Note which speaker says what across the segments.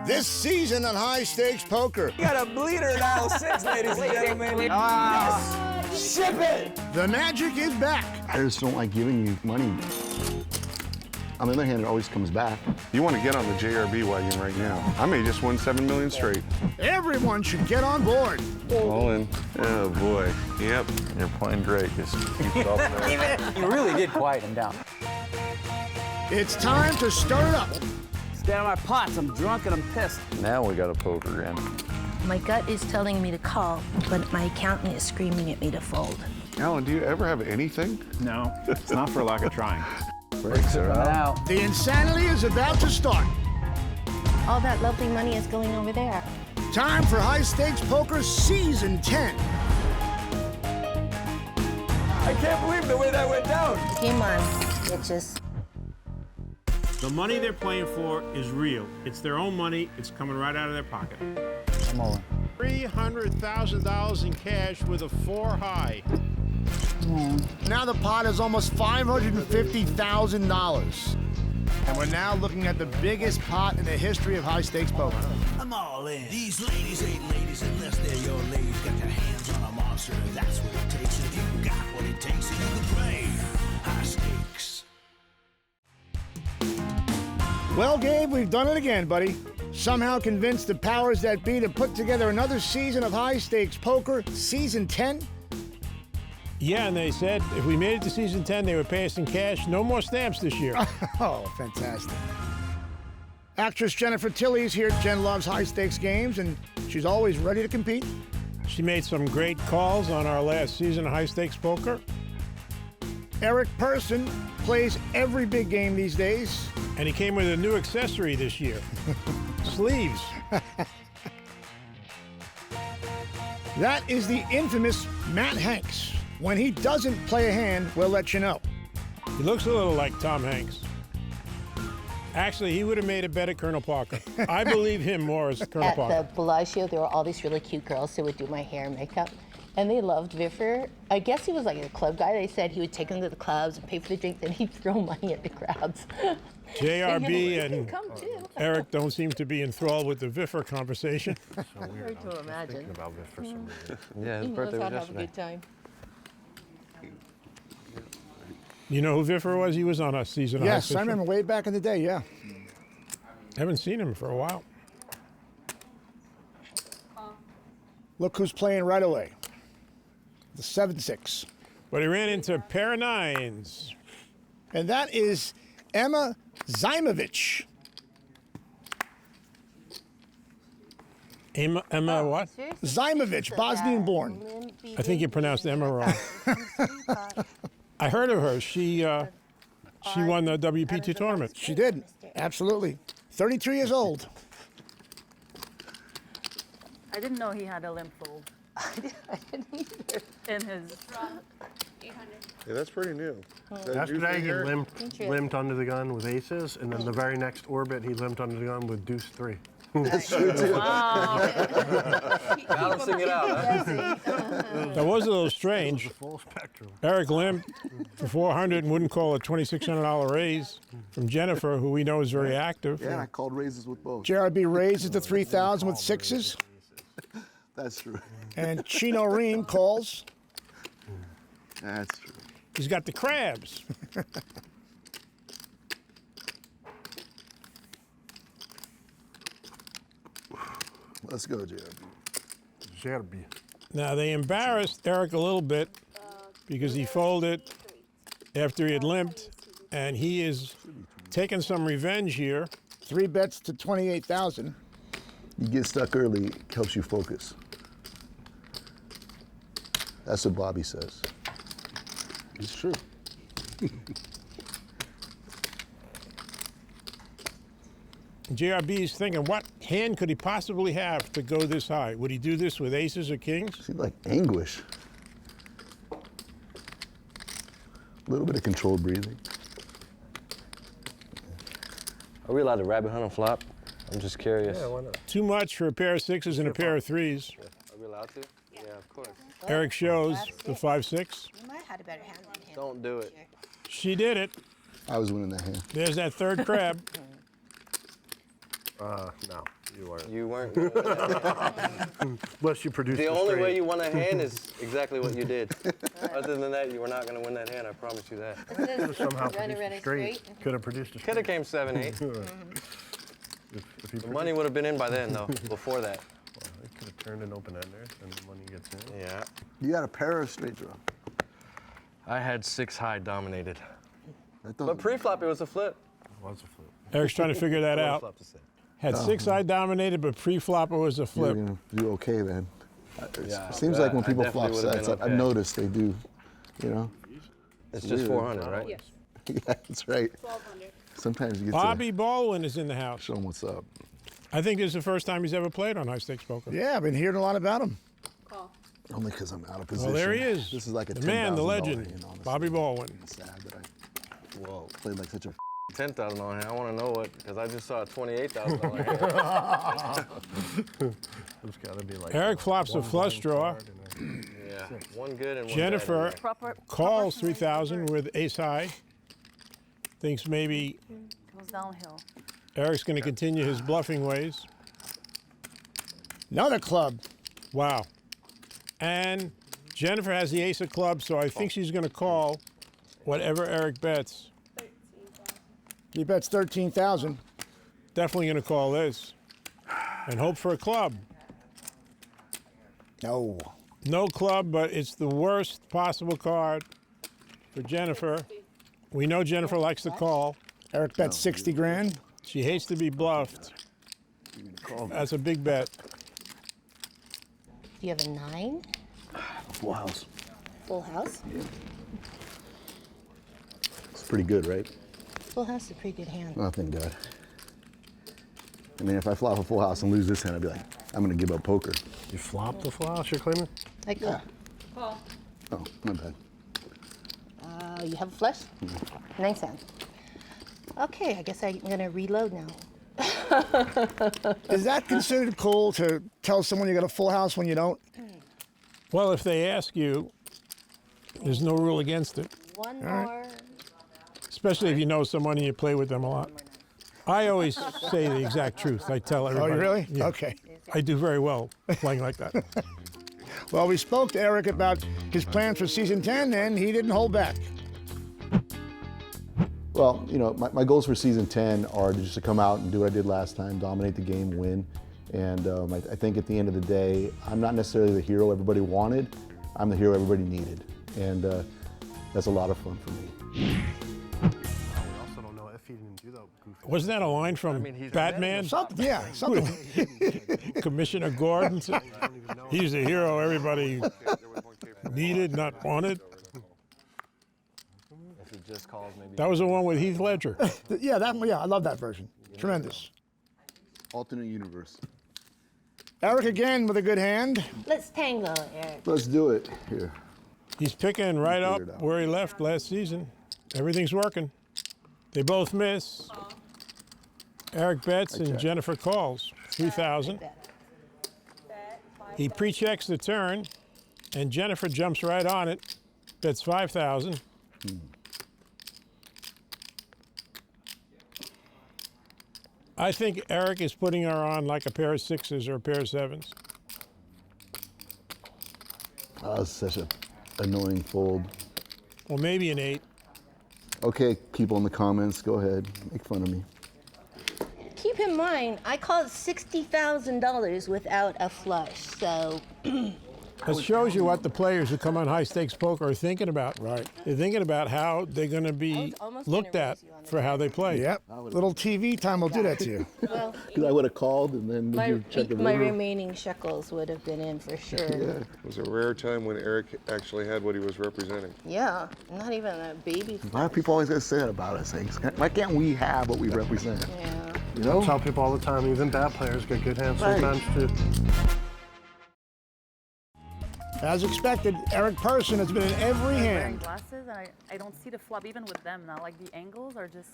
Speaker 1: This season on High Stakes Poker.
Speaker 2: You got a bleeder in aisle 6, ladies and gentlemen. Ship it!
Speaker 1: The magic is back.
Speaker 3: I just don't like giving you money. On the other hand, it always comes back.
Speaker 4: You want to get on the JRB wagon right now. I may just win 7 million straight.
Speaker 1: Everyone should get on board.
Speaker 4: All in. Oh, boy. Yep. You're playing great. Just keep it up there.
Speaker 2: You really did quiet him down.
Speaker 1: It's time to stir it up.
Speaker 2: Stay out of my pots. I'm drunk and I'm pissed.
Speaker 4: Now we got a poker in.
Speaker 5: My gut is telling me to call, but my accountant is screaming at me to fold.
Speaker 4: Alan, do you ever have anything?
Speaker 6: No, it's not for lack of trying.
Speaker 4: Breaks are out.
Speaker 1: The insanity is about to start.
Speaker 5: All that lovely money is going over there.
Speaker 1: Time for High Stakes Poker Season 10.
Speaker 2: I can't believe the way that went down.
Speaker 5: Game on, bitches.
Speaker 7: The money they're playing for is real. It's their own money. It's coming right out of their pocket.
Speaker 2: I'm all in.
Speaker 7: $300,000 in cash with a 4 high.
Speaker 1: Now the pot is almost $550,000. And we're now looking at the biggest pot in the history of High Stakes Poker.
Speaker 8: I'm all in. These ladies ain't ladies unless they're your ladies. Got their hands on a monster, and that's what it takes. If you got what it takes, then you can play High Stakes.
Speaker 1: Well, Gabe, we've done it again, buddy. Somehow convinced the powers that be to put together another season of High Stakes Poker, Season 10.
Speaker 7: Yeah, and they said if we made it to season 10, they would pay us in cash. No more stamps this year.
Speaker 1: Oh, fantastic. Actress Jennifer Tilly's here at Jen Loves High Stakes Games, and she's always ready to compete.
Speaker 7: She made some great calls on our last season of High Stakes Poker.
Speaker 1: Eric Persson plays every big game these days.
Speaker 7: And he came with a new accessory this year. Sleeves.
Speaker 1: That is the infamous Matt Hanks. When he doesn't play a hand, we'll let you know.
Speaker 7: He looks a little like Tom Hanks. Actually, he would have made a better Colonel Parker. I believe him more as Colonel Parker.
Speaker 5: At the Bellagio, there were all these really cute girls who would do my hair and makeup. And they loved Viffer. I guess he was like a club guy. They said he would take them to the clubs and pay for the drinks, and he'd throw money at the crowds.
Speaker 7: JRB and
Speaker 5: come too.
Speaker 7: Eric don't seem to be enthralled with the Viffer conversation.
Speaker 5: Hard to imagine.
Speaker 4: About this for some reason. Yeah,
Speaker 5: He
Speaker 4: his
Speaker 5: knows
Speaker 4: birthday
Speaker 5: how
Speaker 4: was
Speaker 5: to have a
Speaker 4: yesterday.
Speaker 5: good time.
Speaker 7: You know who Viffer was? He was on a season of High
Speaker 1: Yes,
Speaker 7: Stakes
Speaker 1: I remember way back in the day, yeah.
Speaker 7: Haven't seen him for a while.
Speaker 1: Look who's playing right away. The 7-6.
Speaker 7: But he ran into a pair of nines.
Speaker 1: And that is Ema Zajmovic.
Speaker 7: Ema what?
Speaker 1: Zajmovic, Bosnian-born.
Speaker 7: I think you pronounced Emma wrong. I heard of her. She won the WPT tournament.
Speaker 1: She did, absolutely. 32 years old.
Speaker 9: I didn't know he had a limp fold
Speaker 5: I didn't either.
Speaker 9: in his.
Speaker 4: Yeah, that's pretty new.
Speaker 6: Yesterday, he limped under the gun with aces, and then the very next orbit, he limped under the gun with deuce 3.
Speaker 3: That's true, too.
Speaker 2: Balancing it out, huh?
Speaker 7: That was a little strange.
Speaker 6: The full spectrum.
Speaker 7: Eric limped for 400 and wouldn't call a $2,600 raise from Jennifer, who we know is very active.
Speaker 3: Yeah, I called raises with both.
Speaker 1: JRB raises to 3,000 with sixes.
Speaker 3: That's true.
Speaker 1: And Chino Rheem calls.
Speaker 3: That's true.
Speaker 7: He's got the crabs.
Speaker 3: Let's go, JRB.
Speaker 6: Zerbi.
Speaker 7: Now, they embarrassed Eric a little bit because he folded after he had limped, and he is taking some revenge here.
Speaker 1: 3 bets to 28,000.
Speaker 3: You get stuck early, it helps you focus. That's what Bobby says. It's true.
Speaker 7: JRB is thinking, what hand could he possibly have to go this high? Would he do this with aces or kings?
Speaker 3: Seems like anguish. A little bit of controlled breathing.
Speaker 10: Are we allowed to rabbit hunt and flop? I'm just curious.
Speaker 6: Yeah, why not?
Speaker 7: Too much for a pair of sixes and a pair of threes.
Speaker 10: Are we allowed to? Yeah, of course.
Speaker 7: Eric shows the 5-6.
Speaker 5: You might have had a better hand than him.
Speaker 10: Don't do it.
Speaker 7: She did it.
Speaker 3: I was winning that hand.
Speaker 7: There's that third crab.
Speaker 6: No.
Speaker 10: You weren't gonna win that hand.
Speaker 6: Unless you produce
Speaker 10: The
Speaker 6: a
Speaker 10: only way
Speaker 6: straight.
Speaker 10: you won a hand is exactly what you did. Other than that, you were not going to win that hand. I promise you that.
Speaker 6: Somehow
Speaker 5: Run
Speaker 6: produced
Speaker 5: it
Speaker 6: a straight. Could have produced a straight.
Speaker 10: Could have came 7-8.
Speaker 6: If he
Speaker 10: The money would have been in by then, though. Before that.
Speaker 6: Well, he could have turned an open-ender, and the money gets in.
Speaker 10: Yeah.
Speaker 3: You got a pair of straight draw.
Speaker 10: I had 6 high dominated.
Speaker 3: That
Speaker 10: But
Speaker 3: doesn't-
Speaker 10: pre-flop, it was a flip.
Speaker 6: It was a flip.
Speaker 7: Eric's trying to figure that out.
Speaker 10: Flop to sit.
Speaker 7: Had 6-eye dominated, but pre-flop it was a
Speaker 3: You're
Speaker 7: flip.
Speaker 3: gonna do okay then.
Speaker 10: Yeah,
Speaker 3: It seems like when
Speaker 10: I
Speaker 3: people
Speaker 10: definitely
Speaker 3: flop
Speaker 10: would've
Speaker 3: sets,
Speaker 10: been
Speaker 3: I've
Speaker 10: okay.
Speaker 3: noticed they do, you know?
Speaker 10: It's just
Speaker 3: weird.
Speaker 10: 400, right?
Speaker 11: Yes.
Speaker 3: Yeah, that's right.
Speaker 11: 1,200.
Speaker 3: Sometimes you get
Speaker 7: Bobby Baldwin is in the house.
Speaker 3: to show them what's up.
Speaker 7: I think this is the first time he's ever played on high stakes poker.
Speaker 1: Yeah, I've been hearing a lot about him.
Speaker 11: Call.
Speaker 3: Only because I'm out of position.
Speaker 7: Well, there he is.
Speaker 3: This is like a
Speaker 7: The man, the
Speaker 3: $10,000
Speaker 7: legend,
Speaker 3: hand, honestly.
Speaker 7: Bobby Baldwin.
Speaker 3: It's sad that I
Speaker 10: Whoa.
Speaker 3: played like such a
Speaker 10: 10,000 on hand. I want to know what, because I just saw a $28,000 hand.
Speaker 6: It's got to be like.
Speaker 7: Eric flops a flush draw.
Speaker 10: Yeah. One good and one
Speaker 7: Jennifer
Speaker 10: bad.
Speaker 9: Proper.
Speaker 7: calls 3,000 with ace high. Thinks maybe
Speaker 9: Goes downhill.
Speaker 7: Eric's going to continue his bluffing ways.
Speaker 1: Another club.
Speaker 7: Wow. And Jennifer has the ace of clubs, so I think she's going to call whatever Eric bets.
Speaker 1: He bets 13,000.
Speaker 7: Definitely going to call this. And hope for a club.
Speaker 1: No.
Speaker 7: No club, but it's the worst possible card for Jennifer. We know Jennifer likes to call.
Speaker 1: Eric bets 60 grand.
Speaker 7: She hates to be bluffed. That's a big bet.
Speaker 5: Do you have a 9?
Speaker 3: full house.
Speaker 5: Full house?
Speaker 3: It's pretty good, right?
Speaker 5: Full house is a pretty good hand.
Speaker 3: Oh, thank God. I mean, if I flop a full house and lose this hand, I'd be like, I'm going to give up poker.
Speaker 6: You flopped the full house you're claiming?
Speaker 5: I call.
Speaker 3: Yeah.
Speaker 11: Call.
Speaker 3: Oh, my bad.
Speaker 5: You have a flush? Nice hand. Okay, I guess I'm gonna reload now.
Speaker 1: Is that considered cool to tell someone you got a full house when you don't?
Speaker 7: Well, if they ask you, there's no rule against it,
Speaker 5: One more.
Speaker 7: especially if you know someone and you play with them a lot. I always say the exact truth. I tell
Speaker 1: Oh,
Speaker 7: everybody.
Speaker 1: you really?
Speaker 7: Yeah.
Speaker 1: Okay.
Speaker 7: I do very well playing like that.
Speaker 1: Well, we spoke to Eric about his plans for season 10, and he didn't hold back.
Speaker 3: Well, you know, my goals for season 10 are just to come out and do what I did last time, dominate the game, win. And I think at the end of the day, I'm not necessarily the hero everybody wanted. I'm the hero everybody needed. And that's a lot of fun for me.
Speaker 6: We also don't know if he didn't do that goofy.
Speaker 7: Wasn't that a line from Batman?
Speaker 1: Something, yeah, something.
Speaker 7: Commissioner Gordon said, he's the hero everybody needed, not wanted.
Speaker 10: If he just calls, maybe.
Speaker 7: That was the one with Heath Ledger.
Speaker 1: Yeah, I love that version. Tremendous.
Speaker 3: Alternate universe.
Speaker 1: Eric again with a good hand.
Speaker 5: Let's tango, Eric.
Speaker 3: Let's do it here.
Speaker 7: He's picking right up
Speaker 3: Figured out.
Speaker 7: where he left last season. Everything's working. They both miss. Eric bets and Jennifer calls. 3,000. He pre-checks the turn, and Jennifer jumps right on it. Bets 5,000. I think Eric is putting her on like a pair of sixes or a pair of sevens.
Speaker 3: That's such an annoying fold.
Speaker 7: Or maybe an 8.
Speaker 3: Okay, people in the comments, go ahead, make fun of me.
Speaker 5: Keep in mind, I called $60,000 without a flush, so
Speaker 7: That shows you what the players who come on high stakes poker are thinking about.
Speaker 1: Right.
Speaker 7: They're thinking about how they're going to be
Speaker 5: almost
Speaker 7: looked
Speaker 5: gonna
Speaker 7: at
Speaker 5: raise you on the
Speaker 7: for how they play.
Speaker 1: Yep. Little TV time will do that to you.
Speaker 5: well,
Speaker 3: Because I would have called and then would you check the
Speaker 5: my
Speaker 3: river?
Speaker 5: remaining shekels would have been in for sure.
Speaker 3: Yeah.
Speaker 4: It was a rare time when Eric actually had what he was representing.
Speaker 5: Yeah, not even a baby.
Speaker 3: Why do people always gotta say that about us? Why can't we have what we represent?
Speaker 5: Yeah.
Speaker 3: You know?
Speaker 6: I tell people all the time, even bad players get good hands
Speaker 3: Right.
Speaker 6: sometimes too.
Speaker 1: As expected, Eric Persson has been in every
Speaker 9: Wearing
Speaker 1: hand.
Speaker 9: glasses, and I don't see the flop even with them now. Like the angles are just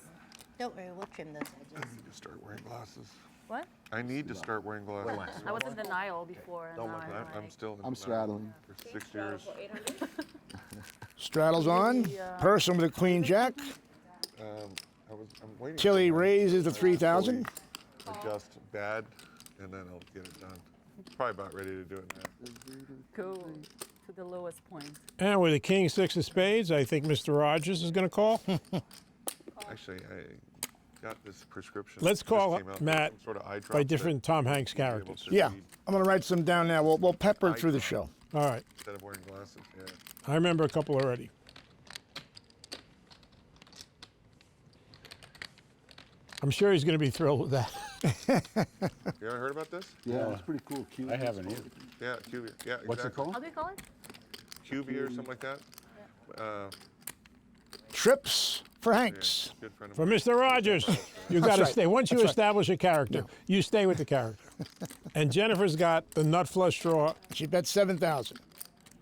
Speaker 5: Don't worry, we'll trim those edges.
Speaker 4: I need to start wearing glasses.
Speaker 9: what?
Speaker 4: I need to start wearing glasses.
Speaker 9: I was in denial before, and now
Speaker 4: I'm still in
Speaker 3: I'm
Speaker 4: denial
Speaker 3: straddling.
Speaker 4: for 6 years.
Speaker 1: Straddles on. Persson with a queen jack.
Speaker 4: I'm waiting.
Speaker 1: Tilly
Speaker 4: for my
Speaker 1: raises the 3,000.
Speaker 4: fully Adjust bad and then I'll get it done. Probably about ready to do it now.
Speaker 9: Go to the lowest point.
Speaker 7: And with the king six of spades, I think Mr. Rogers is going to call.
Speaker 4: Actually, I got this prescription.
Speaker 7: Let's
Speaker 4: Just
Speaker 7: call
Speaker 4: came out,
Speaker 7: Matt
Speaker 4: some sort of eye drop
Speaker 7: by
Speaker 4: that
Speaker 7: different Tom Hanks
Speaker 4: you'll be able
Speaker 7: characters.
Speaker 4: to
Speaker 1: Yeah,
Speaker 4: read
Speaker 1: I'm going to write some down now. We'll pepper it through the show.
Speaker 7: All right.
Speaker 4: Instead of wearing glasses, yeah.
Speaker 7: I remember a couple already. I'm sure he's going to be thrilled with that.
Speaker 4: You ever heard about this?
Speaker 3: Yeah, it's pretty cool. Cute.
Speaker 11: I haven't either.
Speaker 4: Yeah, QV. Yeah,
Speaker 11: What's it
Speaker 4: exactly.
Speaker 11: called?
Speaker 9: How do you call it?
Speaker 4: QV or something like that.
Speaker 1: Trips for
Speaker 4: Yeah,
Speaker 1: Hanks.
Speaker 4: good friend of
Speaker 7: For
Speaker 4: mine.
Speaker 7: Mr. Rogers, you got to
Speaker 1: right.
Speaker 7: stay. Once you
Speaker 1: That's right.
Speaker 7: establish a character, you stay with the character. And Jennifer's got the nut flush draw,
Speaker 1: She bet 7,000.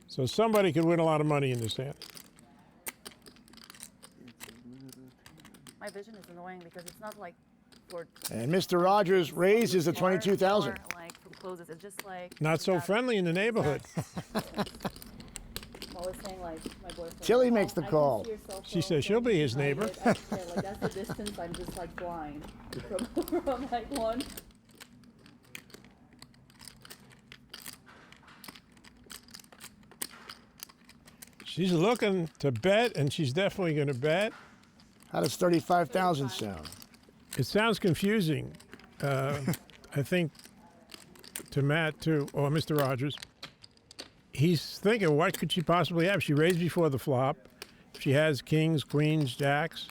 Speaker 7: so somebody could win a lot of money in this hand.
Speaker 9: My vision is annoying because it's not like for
Speaker 1: And Mr. Rogers raises the 22,000.
Speaker 9: or, like for closes. It's just like
Speaker 7: Not so
Speaker 9: that-
Speaker 7: friendly in the neighborhood.
Speaker 9: I'm always saying like my boyfriend.
Speaker 1: Tilly makes the
Speaker 9: I can
Speaker 1: call.
Speaker 9: see your cell
Speaker 7: She
Speaker 9: phone
Speaker 7: says she'll be his
Speaker 9: behind
Speaker 7: neighbor.
Speaker 9: it. Yeah, like that's the distance. I'm just like blind from like one.
Speaker 7: She's looking to bet, and she's definitely going to bet.
Speaker 1: How does 35,000 sound?
Speaker 7: It sounds confusing, I think, to Matt, too, or Mr. Rogers. He's thinking, what could she possibly have? She raised before the flop. She has kings, queens, jacks.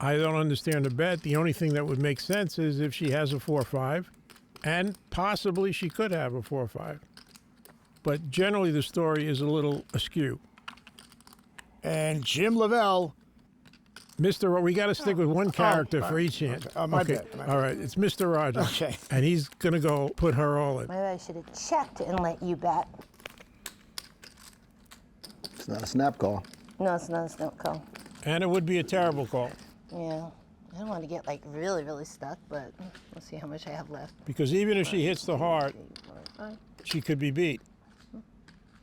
Speaker 7: I don't understand the bet. The only thing that would make sense is if she has a 4-5, and possibly she could have a 4-5. But generally, the story is a little askew.
Speaker 1: And Jim Lavelle.
Speaker 7: We got to stick with one character for each hand.
Speaker 1: Okay. My bad.
Speaker 7: All right, it's Mr. Rogers.
Speaker 1: Okay.
Speaker 7: And he's going to go put her all in.
Speaker 5: Maybe I should have checked and let you bet.
Speaker 3: It's not a snap call.
Speaker 5: No, it's not a snap call.
Speaker 7: And it would be a terrible call
Speaker 5: Yeah. I don't want to get like really, really stuck, but we'll see how much I have left.
Speaker 7: because even if she hits the heart,
Speaker 5: 5.
Speaker 7: she could be beat.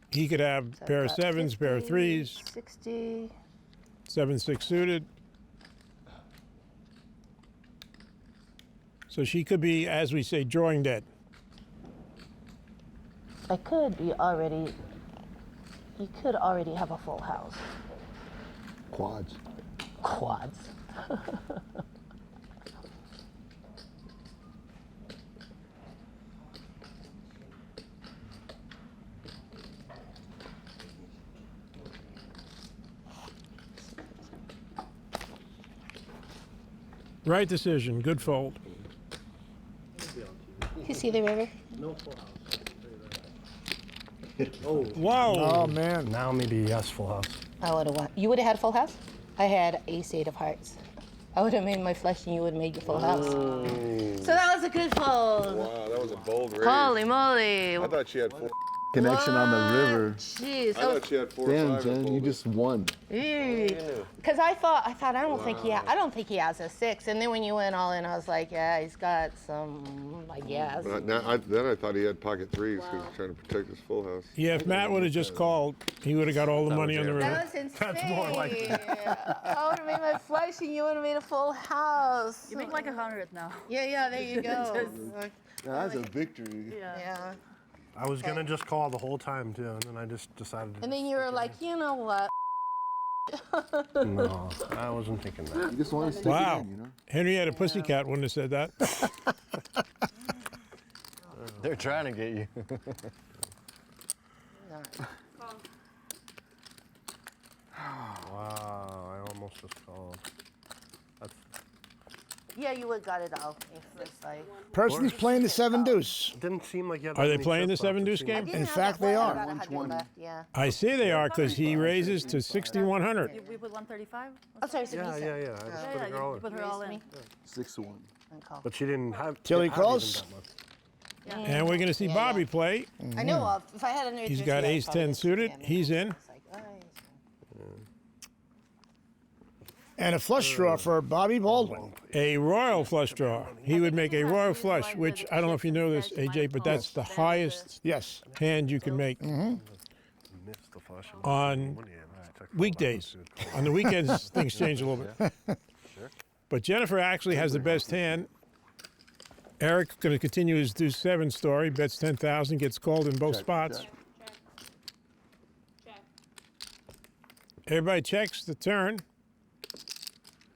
Speaker 7: He could have
Speaker 5: So I've
Speaker 7: pair of
Speaker 5: got
Speaker 7: sevens, pair of
Speaker 5: 50,
Speaker 7: threes,
Speaker 5: 60.
Speaker 7: 7-6 suited. So she could be, as we say, drawing dead.
Speaker 5: I could be already. You could already have a full house.
Speaker 3: Quads.
Speaker 5: Quads.
Speaker 7: Right decision, good fold.
Speaker 5: You see the river?
Speaker 7: Whoa!
Speaker 1: Oh, man.
Speaker 6: Now maybe yes, full house.
Speaker 5: I would have won. You would have had full house? I had ace-8 of hearts. I would have made my flush and you would have made your full house. So that was a good fold.
Speaker 4: Wow, that was a bold raise.
Speaker 5: Holy moly.
Speaker 4: I thought she had 4.
Speaker 3: Connection on the river.
Speaker 5: Jeez.
Speaker 4: I thought she had 4 or
Speaker 3: Damn,
Speaker 4: 5.
Speaker 3: Jen, you just won.
Speaker 5: Because I thought I don't think he has a 6. And then when you went all in, I was like, yeah, he's got some, I guess.
Speaker 4: Then I thought he had pocket 3s because he's trying to protect his full house.
Speaker 7: Yeah, if Matt would have just called, he would have got all the money on the river.
Speaker 5: That was insane.
Speaker 6: That's more like
Speaker 5: I would have made my flush and you would have made a full house.
Speaker 9: You make like 100 now.
Speaker 5: Yeah, there you go.
Speaker 3: That's a victory.
Speaker 5: Yeah.
Speaker 6: I was gonna just call the whole time too, and then I just decided to.
Speaker 5: And then you were like, you know what?
Speaker 6: No, I wasn't thinking that.
Speaker 3: You just want to stick
Speaker 7: Wow.
Speaker 3: it in, you know?
Speaker 7: Henrietta Pussycat wouldn't have said that.
Speaker 10: They're trying to get you.
Speaker 6: Wow, I almost just called. That's,
Speaker 5: Yeah, you would have got it all if it's like.
Speaker 1: Person's playing the 7 deuce.
Speaker 6: it didn't seem like you had
Speaker 7: Are
Speaker 6: that
Speaker 7: they
Speaker 6: many
Speaker 7: playing
Speaker 6: chips
Speaker 7: the
Speaker 6: left.
Speaker 7: 7
Speaker 6: It
Speaker 7: deuce
Speaker 6: seemed
Speaker 7: game?
Speaker 6: like-
Speaker 1: In fact, they are.
Speaker 5: About 100 left, yeah.
Speaker 7: I see they are because he raises to 6,100.
Speaker 9: We put 135.
Speaker 5: I'm sorry, so
Speaker 6: Yeah,
Speaker 5: he
Speaker 6: yeah,
Speaker 5: said.
Speaker 6: yeah. I just put
Speaker 9: Yeah,
Speaker 6: a girl
Speaker 9: you
Speaker 6: in.
Speaker 9: put her all in.
Speaker 5: Me?
Speaker 3: 6-1.
Speaker 5: And call.
Speaker 6: But she didn't have.
Speaker 1: Tilly
Speaker 6: have even
Speaker 1: calls?
Speaker 6: that much.
Speaker 7: And we're going to see Bobby play.
Speaker 5: I know if I had a new.
Speaker 7: He's got ace-10 suited. He's in.
Speaker 1: And a flush draw for Bobby Baldwin.
Speaker 7: A royal flush draw. He would make a royal flush, which I don't know if you know this, AJ, but that's the highest
Speaker 1: Yes.
Speaker 7: hand you can make
Speaker 6: Missed the flush.
Speaker 7: on weekdays. On the weekends, things change a little bit. But Jennifer actually has the best hand. Eric going to continue his deuce 7 story. Bets 10,000, gets called in both spots. Everybody checks the turn.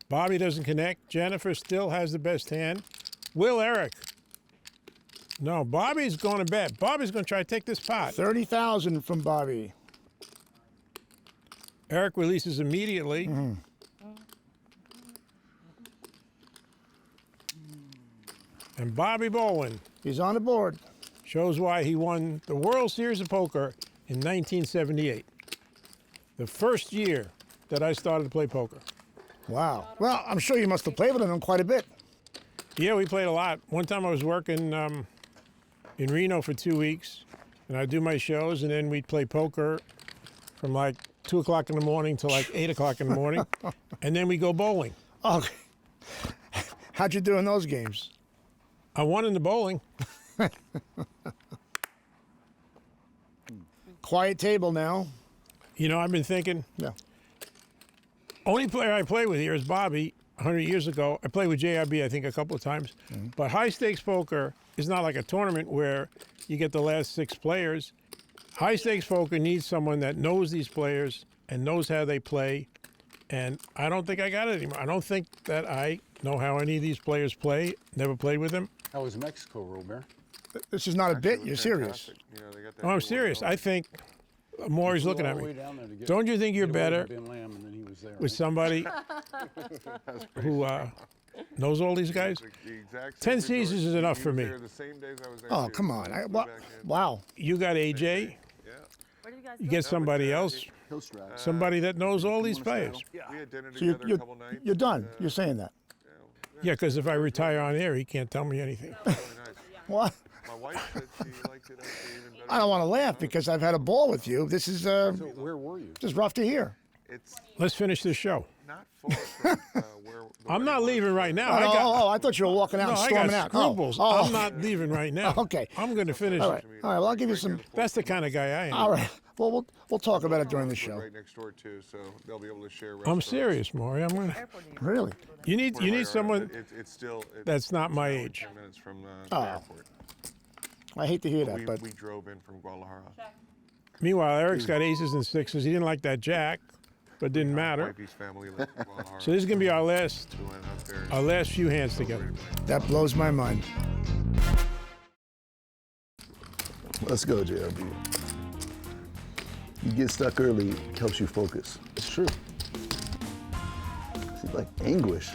Speaker 7: Bobby doesn't connect. Jennifer still has the best hand. Will Eric? No, Bobby's going to bet. Bobby's going to try to take this pot.
Speaker 1: 30,000 from Bobby.
Speaker 7: Eric releases immediately. And Bobby Baldwin.
Speaker 1: He's on the board.
Speaker 7: Shows why he won the World Series of Poker in 1978. The first year that I started to play poker.
Speaker 1: Wow. Well, I'm sure you must have played with him quite a bit.
Speaker 7: Yeah, we played a lot. One time I was working in Reno for 2 weeks, and I'd do my shows, and then we'd play poker from like 2 o'clock in the morning till like 8 o'clock in the morning, and then we go bowling.
Speaker 1: Oh, how'd you do in those games?
Speaker 7: I won in the bowling.
Speaker 1: Quiet table now.
Speaker 7: You know, I've been thinking.
Speaker 1: Yeah.
Speaker 7: Only player I play with here is Bobby. 100 years ago, I played with JIB, I think, a couple of times. But high stakes poker is not like a tournament where you get the last 6 players. High stakes poker needs someone that knows these players and knows how they play. And I don't think I got it anymore. I don't think that I know how any of these players play. Never played with them.
Speaker 11: How was Mexico, Robert?
Speaker 1: This is not a bit. You're serious.
Speaker 7: Oh, I'm serious. I think Maury's looking at me. Don't you think you're better with somebody who knows all these guys? 10 seasons is enough for me.
Speaker 1: Oh, come on. Wow.
Speaker 7: You got AJ. You get somebody else. Somebody that knows all these players.
Speaker 1: So you're done. You're saying that.
Speaker 7: Yeah, because if I retire on air, he can't tell me anything.
Speaker 1: What?
Speaker 4: My wife said she liked it actually even better.
Speaker 1: I don't want to laugh because I've had a ball with you. This is
Speaker 11: So where were you?
Speaker 1: just rough to hear.
Speaker 4: It's
Speaker 7: Let's finish this show.
Speaker 4: not far from where
Speaker 7: I'm not leaving right now.
Speaker 1: I thought you were walking out
Speaker 7: No,
Speaker 1: and
Speaker 7: I
Speaker 1: storming
Speaker 7: got
Speaker 1: out.
Speaker 7: scruples.
Speaker 1: Oh.
Speaker 7: I'm not leaving right now.
Speaker 1: Okay.
Speaker 7: I'm going to finish.
Speaker 1: All right. All right. Well, I'll give you some.
Speaker 7: That's the kind of guy I am.
Speaker 1: All right. Well, we'll talk about it during the show.
Speaker 4: right next door too, so they'll be able to share.
Speaker 7: I'm
Speaker 4: restaurants.
Speaker 7: serious, Maury. I'm gonna.
Speaker 1: Really?
Speaker 7: You need someone
Speaker 4: It's still.
Speaker 7: that's not my
Speaker 4: an hour and
Speaker 7: age.
Speaker 4: 10 minutes from the
Speaker 1: Oh.
Speaker 4: airport.
Speaker 1: I hate to hear that, but
Speaker 4: We drove in from Guadalajara.
Speaker 7: Meanwhile, Eric's got aces and sixes. He didn't like that jack, but didn't matter.
Speaker 4: Wifey's family lived in Guadalajara.
Speaker 7: So this is gonna be our last
Speaker 4: We went up there.
Speaker 7: few hands together.
Speaker 1: that blows my mind.
Speaker 3: Let's go, JRB. You get stuck early, it helps you focus. It's true. It's like anguish.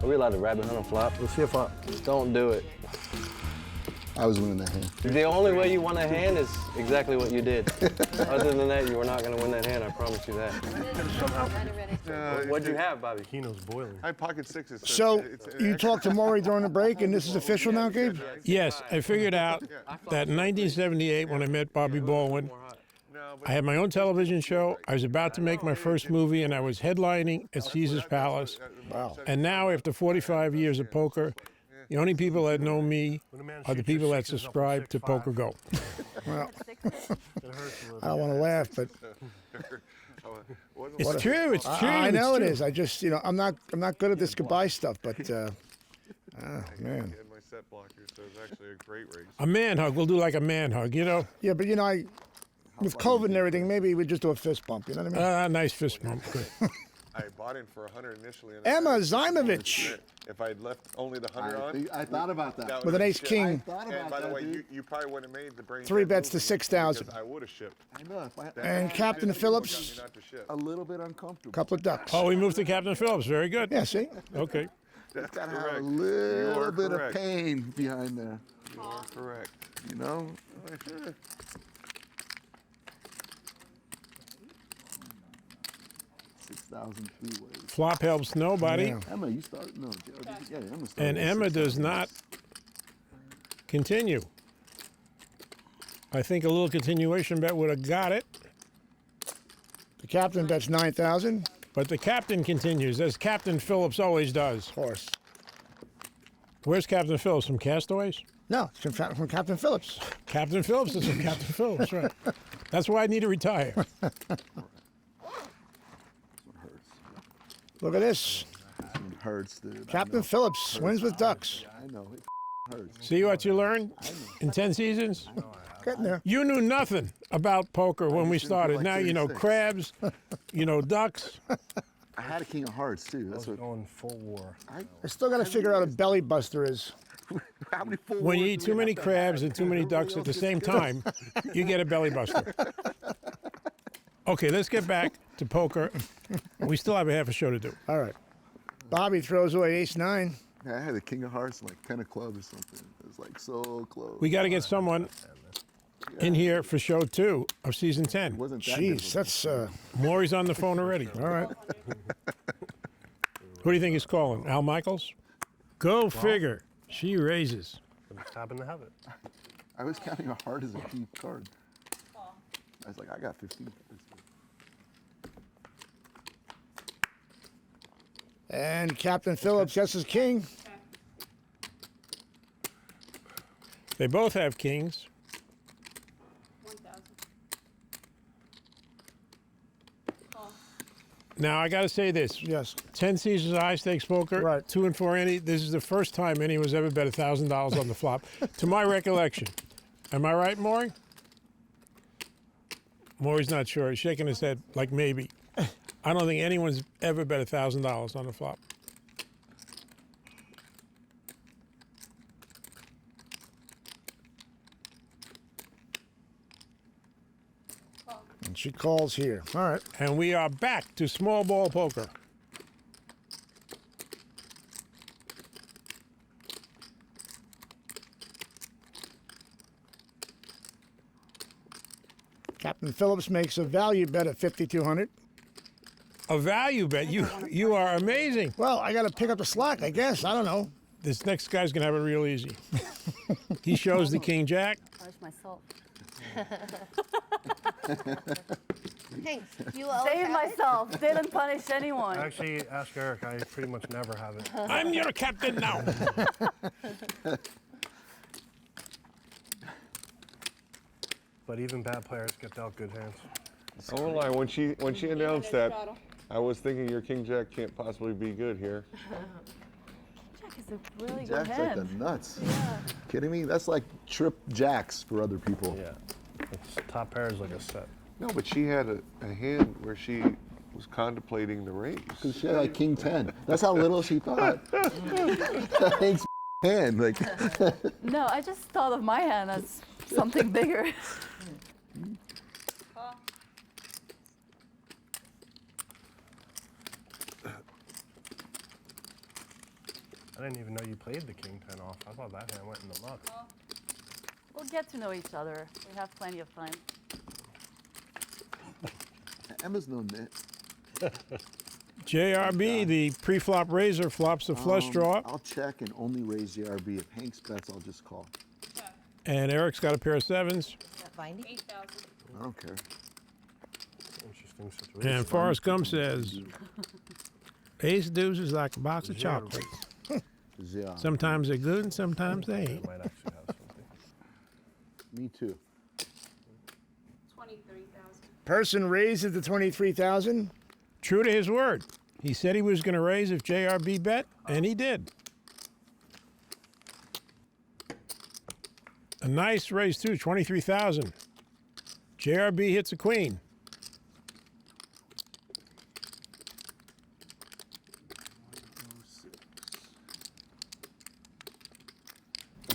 Speaker 10: Are we allowed to rabbit hunt on flop?
Speaker 3: Let's see a flop.
Speaker 10: Don't do it.
Speaker 3: I was winning that hand.
Speaker 10: The only way you won a hand is exactly what you did. Other than that, you were not going to win that hand. I promise you that. What'd you have, Bobby?
Speaker 6: Kino's boiling.
Speaker 4: I had pocket sixes.
Speaker 1: So
Speaker 4: it's
Speaker 1: you talked to Maury during the break, and this is official now, Gabe?
Speaker 7: Yes, I figured out that in 1978, when I met Bobby Baldwin, I had my own television show. I was about to make my first movie, and I was headlining at Caesar's Palace.
Speaker 1: Wow.
Speaker 7: And now, after 45 years of poker, the only people that know me are the people that subscribe to Poker Go.
Speaker 1: Well, I don't want to laugh, but
Speaker 7: It's true. It's true.
Speaker 1: I know
Speaker 7: it's
Speaker 1: it
Speaker 7: true.
Speaker 1: is. I just, I'm not good at this goodbye stuff, but man.
Speaker 4: in my set blocker, so it's actually a great race.
Speaker 7: A man hug. We'll do like a man hug, you know?
Speaker 1: Yeah, but with COVID and everything, maybe we just do a fist bump. You know what I mean?
Speaker 7: Nice fist bump. Good.
Speaker 4: I bought in for 100 initially. And
Speaker 1: Ema Zajmovic.
Speaker 4: If I'd left only the 100 on,
Speaker 3: I thought about that.
Speaker 4: that
Speaker 1: With an
Speaker 4: would've
Speaker 1: ace
Speaker 4: shipped.
Speaker 1: king.
Speaker 4: And by the way, you probably wouldn't have made the brain.
Speaker 1: 3 bets to 6,000.
Speaker 4: I would have shipped.
Speaker 3: I know. If I,
Speaker 1: And Captain Phillips,
Speaker 4: Not to ship.
Speaker 3: a little bit uncomfortable.
Speaker 1: couple of ducks.
Speaker 7: Oh, we moved to Captain Phillips. Very good.
Speaker 1: Yeah, see?
Speaker 7: Okay.
Speaker 3: It's got to have
Speaker 4: correct.
Speaker 3: a
Speaker 4: You
Speaker 3: little
Speaker 4: are
Speaker 3: bit
Speaker 4: correct.
Speaker 3: of pain behind there.
Speaker 4: You are correct.
Speaker 3: You know? 6,000 freeways.
Speaker 7: Flop helps nobody.
Speaker 1: Yeah.
Speaker 3: Emma, you start? No, yeah, Emma started.
Speaker 7: And Emma does not continue. I think a little continuation bet would have got it,
Speaker 1: The captain bets 9,000.
Speaker 7: but the captain continues, as Captain Phillips always does.
Speaker 1: Of course.
Speaker 7: Where's Captain Phillips? From Castaways?
Speaker 1: No, it's from Captain Phillips.
Speaker 7: Captain Phillips is from Captain Phillips, right. That's why I need to retire.
Speaker 1: Look at this.
Speaker 3: hurts, dude.
Speaker 1: Captain Phillips wins with ducks.
Speaker 3: I know. It hurts.
Speaker 7: See what you learned in 10 seasons?
Speaker 1: Getting there.
Speaker 7: You knew nothing about poker when we
Speaker 3: just didn't
Speaker 7: started.
Speaker 3: feel like
Speaker 7: Now you know
Speaker 3: 36.
Speaker 7: crabs, you know ducks.
Speaker 3: I had a king of hearts, too.
Speaker 6: I
Speaker 3: That's
Speaker 6: was
Speaker 3: what.
Speaker 6: going full war.
Speaker 1: I still got to figure out what a belly buster is.
Speaker 3: How many full
Speaker 7: When you
Speaker 3: wars
Speaker 7: eat
Speaker 3: do
Speaker 7: too
Speaker 3: we
Speaker 7: many
Speaker 3: have to
Speaker 7: crabs
Speaker 3: have?
Speaker 7: and too many
Speaker 3: Everybody
Speaker 7: ducks at
Speaker 3: else
Speaker 7: the
Speaker 3: gets
Speaker 7: same
Speaker 3: good.
Speaker 7: time, you get a belly buster. Okay, let's get back to poker. We still have a half a show to do.
Speaker 1: All right. Bobby throws away ace-9.
Speaker 3: Yeah, I had a king of hearts and like 10 of clubs or something. It was like so close.
Speaker 7: We got to get someone in here for show 2 of season 10.
Speaker 3: It wasn't that
Speaker 1: Jeez,
Speaker 3: difficult.
Speaker 1: that's
Speaker 7: Maury's on the phone already.
Speaker 1: all right.
Speaker 7: Who do you think is calling? Al Michaels? Go figure. She raises.
Speaker 6: I just happen to have it.
Speaker 3: I was counting a heart as a key card. I was like, I got 15.
Speaker 1: And Captain Phillips guesses king.
Speaker 7: They both have kings.
Speaker 9: 1,000.
Speaker 7: Now, I got to say this.
Speaker 1: Yes.
Speaker 7: 10 seasons of high stakes poker,
Speaker 1: Right.
Speaker 7: 2 and 4 ante. This is the first time anyone's ever bet $1,000 on the flop, to my recollection. Am I right, Maury? Maury's not sure. He's shaking his head like maybe. I don't think anyone's ever bet $1,000 on the flop.
Speaker 1: And she calls here. All right.
Speaker 7: And we are back to small ball poker.
Speaker 1: Captain Phillips makes a value bet at 5,200.
Speaker 7: A value bet. You are amazing.
Speaker 1: Well, I got to pick up the slack, I guess. I don't know.
Speaker 7: This next guy's going to have it real easy. He shows the king jack.
Speaker 9: Punish myself.
Speaker 5: Thanks. You always
Speaker 9: Save
Speaker 5: have it?
Speaker 9: myself. Didn't punish anyone.
Speaker 6: Actually, ask Eric. I pretty much never have it.
Speaker 7: I'm your captain now.
Speaker 6: But even bad players get dealt good hands.
Speaker 4: I won't lie, when she announced that, I was thinking your king jack can't possibly be good here.
Speaker 9: Jack is a really good
Speaker 3: Jack's like
Speaker 9: hand.
Speaker 3: the nuts.
Speaker 9: Yeah.
Speaker 3: Kidding me? That's like trip jacks for other people.
Speaker 6: Yeah. It's top pair is like a set.
Speaker 4: No, but she had a hand where she was contemplating the raise.
Speaker 3: Because she had like king 10. That's how little she thought. Hank's hand. Like,
Speaker 9: No, I just thought of my hand as something bigger.
Speaker 6: I didn't even know you played the king 10 off. I thought that hand went in the muck.
Speaker 9: We'll get to know each other. We have plenty of time.
Speaker 3: Emma's no nit.
Speaker 7: JRB, the pre-flop raiser, flops the flush draw.
Speaker 3: I'll check and only raise JRB. If Hank's bets, I'll just call.
Speaker 7: And Eric's got a pair of sevens.
Speaker 5: Binding?
Speaker 9: 8,000.
Speaker 3: I don't care.
Speaker 6: Interesting situation.
Speaker 7: And Forrest Gump says, ace deuce is like a box of chocolates.
Speaker 3: Yeah.
Speaker 7: Sometimes they're good and sometimes they ain't.
Speaker 6: Might actually have something.
Speaker 3: Me too.
Speaker 9: 23,000.
Speaker 1: Person raises to 23,000.
Speaker 7: True to his word. He said he was going to raise if JRB bet, and he did. A nice raise, too, 23,000. JRB hits a queen.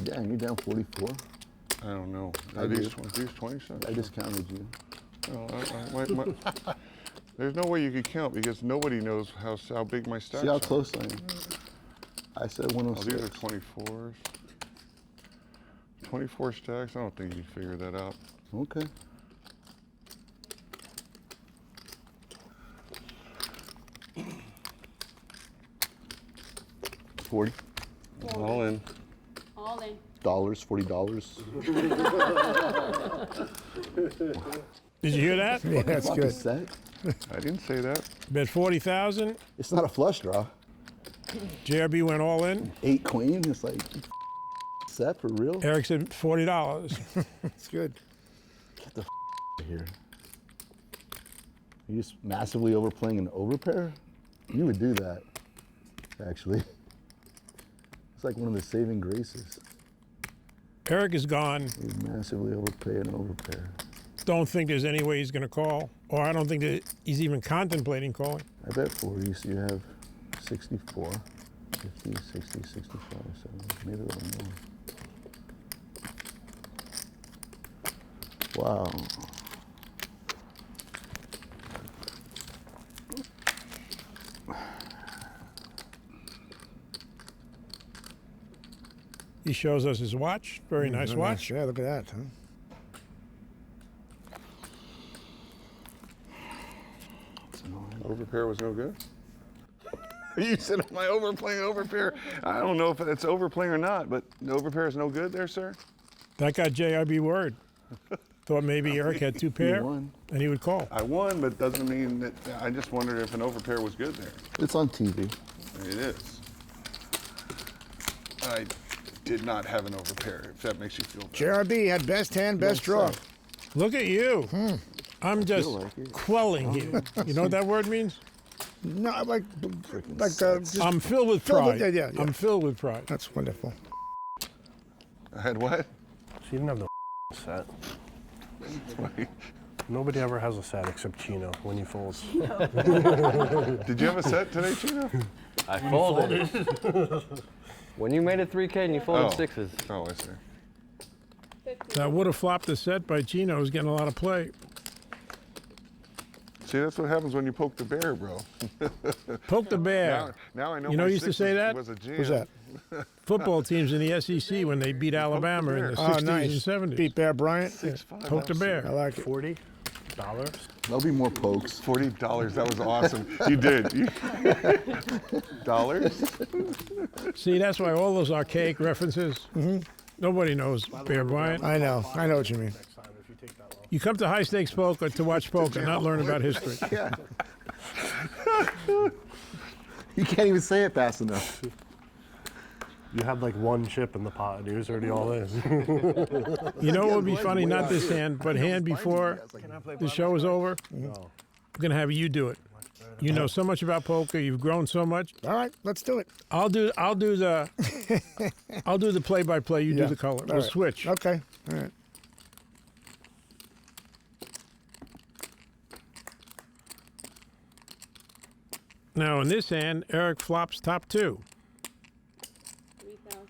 Speaker 3: Dang, you're down 44.
Speaker 4: I don't know.
Speaker 3: I
Speaker 4: Are these
Speaker 3: do.
Speaker 4: 20 cents?
Speaker 3: I just counted you.
Speaker 4: There's no way you could count because nobody knows how big my stacks
Speaker 3: See how
Speaker 4: are.
Speaker 3: close I am. I said
Speaker 4: Oh, these
Speaker 3: 106.
Speaker 4: are 24s. 24 stacks? I don't think you'd figure that out.
Speaker 3: Okay. $40.
Speaker 4: All in.
Speaker 9: All in.
Speaker 3: $40.
Speaker 7: Did you hear that?
Speaker 1: Yeah, that's
Speaker 3: Fucking
Speaker 1: good.
Speaker 3: set.
Speaker 4: I didn't say that.
Speaker 7: Bet 40,000.
Speaker 3: It's not a flush draw.
Speaker 7: JRB went all in.
Speaker 3: 8 queen. It's like set for real.
Speaker 7: Eric said $40.
Speaker 1: That's good.
Speaker 3: Get the out of here. Are you just massively overplaying an overpair? You would do that. actually. It's like one of the saving graces.
Speaker 7: Eric is gone.
Speaker 3: He's massively overpay and overpair.
Speaker 7: Don't think there's any way he's going to call, or I don't think that he's even contemplating calling.
Speaker 3: I bet for you, so you have 64, 50, 60, 65, 70, maybe a little more. Wow.
Speaker 7: He shows us his watch. Very nice
Speaker 1: Very
Speaker 7: watch.
Speaker 1: Yeah, look at that, huh?
Speaker 4: Overpair was no good? You said, am I overplaying overpair? I don't know if it's overplaying or not, but the overpair is no good there, sir?
Speaker 7: That got JRB worried. Thought maybe Eric had two pair,
Speaker 3: won.
Speaker 7: and he would call.
Speaker 4: I won, but doesn't mean that, I just wondered if an overpair was good there.
Speaker 3: It's on TV.
Speaker 4: It is. I did not have an overpair, if that makes you feel better.
Speaker 1: JRB had best hand, best draw.
Speaker 7: Look at you. I'm just
Speaker 3: like it.
Speaker 7: quelling you. You know what that word means?
Speaker 1: No, like just
Speaker 7: I'm filled with
Speaker 1: filled
Speaker 7: pride.
Speaker 1: with- yeah.
Speaker 7: I'm filled with pride.
Speaker 1: That's wonderful.
Speaker 4: I had what?
Speaker 6: She didn't have the set. Nobody ever has a set except Chino when he folds.
Speaker 4: Did you have a set today, Chino?
Speaker 10: I folded. When you made it 3K and you folded
Speaker 4: Oh.
Speaker 10: sixes.
Speaker 4: Oh, I see.
Speaker 7: That would have flopped the set by Chino. Who's getting a lot of play.
Speaker 4: See, that's what happens when you poke the bear, bro.
Speaker 7: Poke the bear.
Speaker 4: Now I know.
Speaker 7: You know
Speaker 4: my
Speaker 7: who used to say
Speaker 4: sixes
Speaker 7: that?
Speaker 4: Was a jam.
Speaker 1: Who's that?
Speaker 7: Football teams in the SEC when they beat Alabama in the 60s
Speaker 1: Oh, nice.
Speaker 7: and 70s.
Speaker 1: Beat Bear Bryant.
Speaker 7: Poke the bear.
Speaker 1: I like it.
Speaker 6: $40.
Speaker 3: There'll be more pokes.
Speaker 4: $40. That was awesome. You did. Dollars?
Speaker 7: See, that's why all those archaic references. Nobody knows Bear Bryant.
Speaker 1: I know what you mean.
Speaker 7: You come to high stakes poker to watch poker, not learn about history.
Speaker 3: Yeah. You can't even say it fast enough.
Speaker 6: You had like one chip in the pot, and he was already all this.
Speaker 7: You know what would be funny? Not this hand, but hand before the show is over. I'm gonna have you do it. You know so much about poker. You've grown so much.
Speaker 1: All right, let's do it.
Speaker 7: I'll do the play-by-play. You do the color. We'll
Speaker 1: right.
Speaker 7: switch.
Speaker 1: Okay. All right.
Speaker 7: Now in this hand, Eric flops top two.
Speaker 9: 3,000.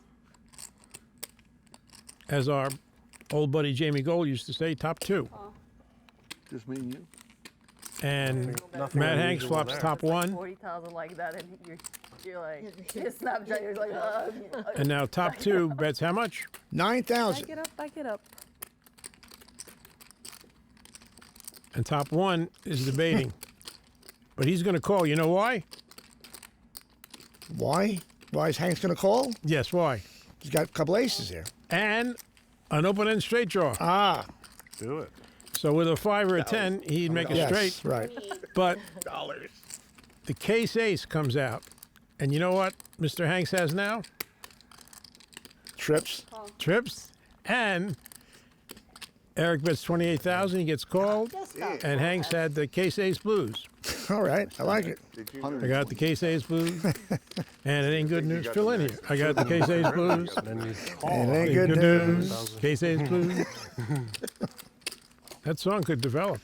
Speaker 7: As our old buddy Jamie Gold used to say, top two.
Speaker 3: Just me and you.
Speaker 7: And
Speaker 6: Nothing
Speaker 7: Matt Hanks
Speaker 6: unusual
Speaker 7: flops
Speaker 6: there.
Speaker 7: top one.
Speaker 12: 40,000 like that, and you're like, your Snapchat, you're like,
Speaker 7: And now top two bets how much?
Speaker 1: 9,000.
Speaker 12: back it up.
Speaker 7: And top one is debating. But he's going to call. You know why?
Speaker 1: Why? Why is Hank's gonna call?
Speaker 7: Yes, why?
Speaker 1: He's got a couple aces here.
Speaker 7: And an open-end straight draw.
Speaker 1: Ah.
Speaker 6: Do it.
Speaker 7: So with a 5 or a 10, he'd make a
Speaker 1: Yes,
Speaker 7: straight.
Speaker 1: right.
Speaker 7: But the case ace comes out. And you know what Mr. Hanks has now?
Speaker 1: Trips.
Speaker 7: Trips. And Eric bets 28,000. He gets called. And Hanks had the case ace blues.
Speaker 1: All right, I like it.
Speaker 7: I got the case ace blues. And it ain't good news. Fill in here. I got the case ace blues.
Speaker 6: Then you call.
Speaker 1: It ain't good news.
Speaker 7: Case ace blues. That song could develop.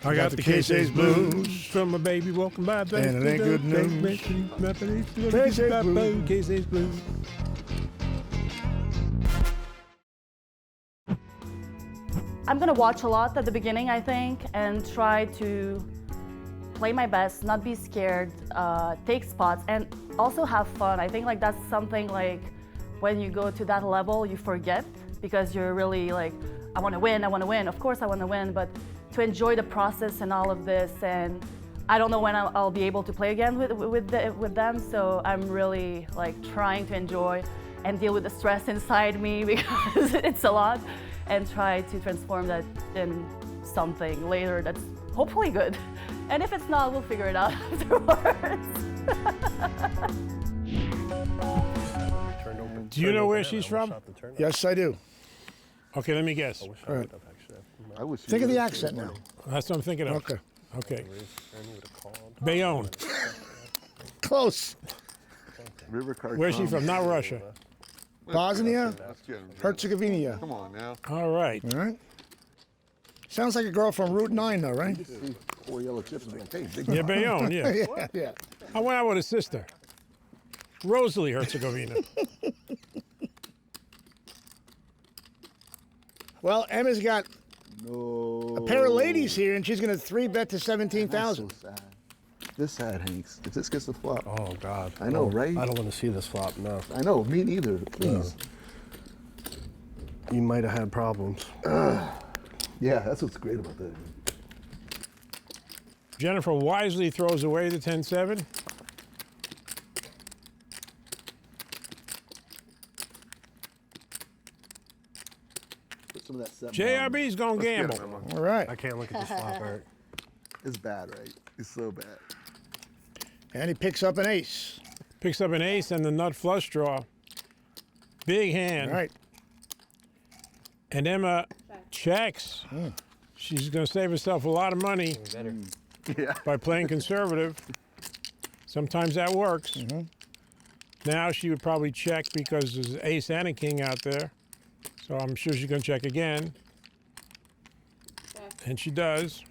Speaker 7: I got the case ace blues from a baby walking by.
Speaker 1: And it ain't good news.
Speaker 7: Case ace blues. Case ace blues.
Speaker 9: I'm gonna watch a lot at the beginning, I think, and try to play my best, not be scared, take spots, and also have fun. I think like that's something like when you go to that level, you forget because you're really like, I want to win. Of course, I want to win, but to enjoy the process and all of this, and I don't know when I'll be able to play again with them. So I'm really like trying to enjoy and deal with the stress inside me because it's a lot, and try to transform that in something later that's hopefully good. And if it's not, we'll figure it out afterwards.
Speaker 7: Do you know where she's from?
Speaker 1: Yes, I do.
Speaker 7: Okay, let me guess.
Speaker 1: All right.
Speaker 3: I wish
Speaker 1: Think of the accent now.
Speaker 7: That's what I'm thinking of.
Speaker 1: Okay.
Speaker 7: Okay. Bayonne.
Speaker 1: Close.
Speaker 3: River card.
Speaker 7: Where's she from? Not Russia.
Speaker 1: Bosnia,
Speaker 4: That's good.
Speaker 1: Herzegovina.
Speaker 4: Come on now.
Speaker 7: All right.
Speaker 1: All right. Sounds like a girl from Route 9, though, right?
Speaker 3: 4 yellow chips and like, hey, big
Speaker 7: Yeah, Bayonne, yeah.
Speaker 1: Yeah, yeah.
Speaker 7: I went out with a sister. Rosalie Herzegovina.
Speaker 1: Well, Emma's got
Speaker 3: No.
Speaker 1: a pair of ladies here, and she's going to 3-bet to 17,000.
Speaker 3: So sad. This sad, Hanks. If this gets the flop.
Speaker 6: Oh, God.
Speaker 3: I know,
Speaker 6: Oh,
Speaker 3: right?
Speaker 6: I don't want to see this flop, no.
Speaker 3: I know, me neither. Please.
Speaker 6: You might have had problems.
Speaker 3: Yeah, that's what's great about that.
Speaker 7: Jennifer wisely throws away the 10-7.
Speaker 3: Put some of that set
Speaker 7: JRB's going to gamble.
Speaker 1: All right.
Speaker 6: I can't look at this flop, Eric.
Speaker 3: It's bad, right? It's so bad.
Speaker 1: And he picks up an ace.
Speaker 7: Picks up an ace and the nut flush draw. Big hand.
Speaker 1: All right.
Speaker 7: And Emma checks. She's going to save herself a lot of money by playing conservative. Sometimes that works. Now she would probably check because there's an ace and a king out there. So I'm sure she's going to check again. And she does.